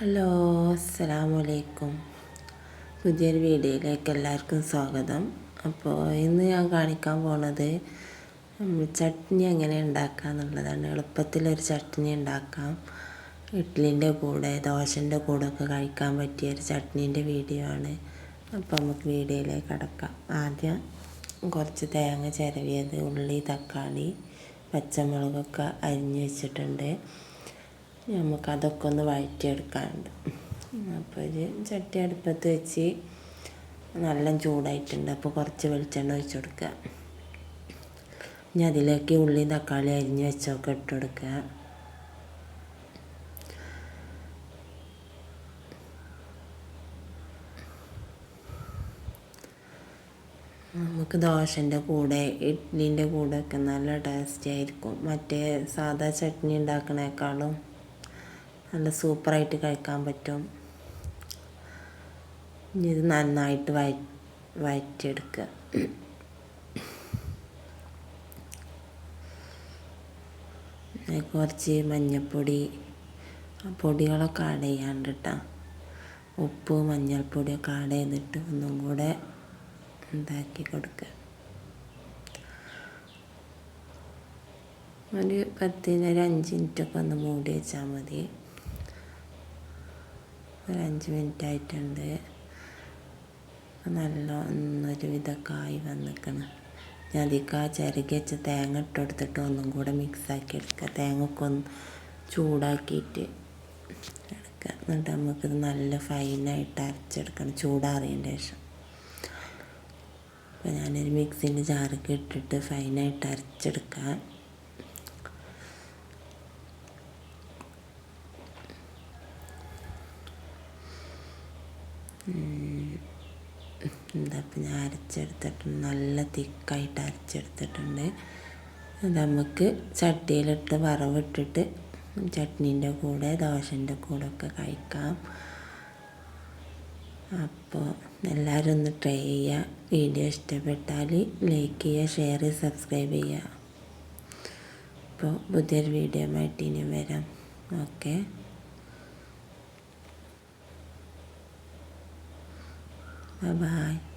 Hello, അസ്സലാമു അലൈക്കും. പുതിയൊരു വീഡിയോയിലേക്ക് എല്ലാവർക്കും സ്വാഗതം. അപ്പോൾ ഇന്ന് ഞാൻ കാണിക്കാൻ പോണത് ചട്നി എങ്ങനെ ഉണ്ടാക്കുക എന്നുള്ളതാണ്. എളുപ്പത്തിലൊരു ചട്നി ഉണ്ടാക്കാം. ഇഡ്ഡലിൻ്റെ കൂടെ ദോശൻ്റെ കൂടെ ഒക്കെ കഴിക്കാൻ പറ്റിയൊരു ചട്നീൻ്റെ വീഡിയോ ആണ്. അപ്പോൾ നമുക്ക് വീഡിയോയിലേക്ക് കടക്കാം. ആദ്യം കുറച്ച് തേങ്ങ ചിരവിയത്, ഉള്ളി, തക്കാളി, പച്ചമുളകൊക്കെ അരിഞ്ഞ് വെച്ചിട്ടുണ്ട്. നമുക്കതൊക്കെ ഒന്ന് വഴറ്റിയെടുക്കാനുണ്ട്. അപ്പോൾ ഒരു ചട്ടി അടുപ്പത്ത് വെച്ച് നല്ല ചൂടായിട്ടുണ്ട്. അപ്പോൾ കുറച്ച് വെളിച്ചെണ്ണ ഒഴിച്ച് കൊടുക്കുക. ഇനി അതിലേക്ക് ഉള്ളി, തക്കാളി അരിഞ്ഞ് വെച്ചൊക്കെ ഇട്ട് കൊടുക്കുക. നമുക്ക് ദോശൻ്റെ കൂടെ ഇഡ്ഡലിൻ്റെ കൂടെ ഒക്കെ നല്ല ടേസ്റ്റി ആയിരിക്കും. മറ്റേ സാദാ ചട്നി ഉണ്ടാക്കണേക്കാളും നല്ല സൂപ്പറായിട്ട് കഴിക്കാൻ പറ്റും. ഇനി ഇത് നന്നായിട്ട് വഴറ്റിയെടുക്കുക. കുറച്ച് മഞ്ഞൾപ്പൊടി, പൊടികളൊക്കെ ആഡ് ചെയ്യാണ്ട് കേട്ടോ. ഉപ്പ്, മഞ്ഞൾപ്പൊടിയൊക്കെ ആഡ് ചെയ്തിട്ട് ഒന്നും കൂടെ ഉണ്ടാക്കി കൊടുക്കുക. ഒരു 5 മിനിറ്റൊക്കെ ഒന്ന് മൂടി വെച്ചാൽ മതി. ഒരു 5 മിനിറ്റ് ആയിട്ടുണ്ട്. നല്ല ഒന്നൊരു വിധമൊക്കെ ആയി വന്നിക്കണം. ഞാൻ അതിലേക്ക് ചിരകി വെച്ച തേങ്ങ ഇട്ട് കൊടുത്തിട്ട് ഒന്നും കൂടെ മിക്സാക്കി എടുക്കുക. തേങ്ങയൊക്കെ ഒന്ന് ചൂടാക്കിയിട്ട് എടുക്കുക. എന്നിട്ട് നമുക്കിത് നല്ല ഫൈനായിട്ട് അരച്ചെടുക്കണം, ചൂടാറിയതിന് ശേഷം. അപ്പോൾ ഞാനൊരു മിക്സിൻ്റെ ജാറൊക്കെ ഇട്ടിട്ട് ഫൈനായിട്ട് അരച്ചെടുക്കാം. ഇപ്പം ഞാൻ അരച്ചെടുത്തിട്ടുണ്ട്, നല്ല തിക്കായിട്ട് അരച്ചെടുത്തിട്ടുണ്ട്. അത് നമുക്ക് ചട്ടിയിലിട്ട് വറവിട്ടിട്ട് ചട്നീൻ്റെ കൂടെ ദോശൻ്റെ കൂടെ ഒക്കെ കഴിക്കാം. അപ്പോൾ എല്ലാവരും ഒന്ന് ട്രൈ ചെയ്യുക. വീഡിയോ ഇഷ്ടപ്പെട്ടാൽ ലൈക്ക് ചെയ്യുക, ഷെയർ ചെയ്യുക, സബ്സ്ക്രൈബ് ചെയ്യുക. അപ്പോൾ പുതിയൊരു വീഡിയോ ആയിട്ട് ഇനി വരാം. Okay, bye bye.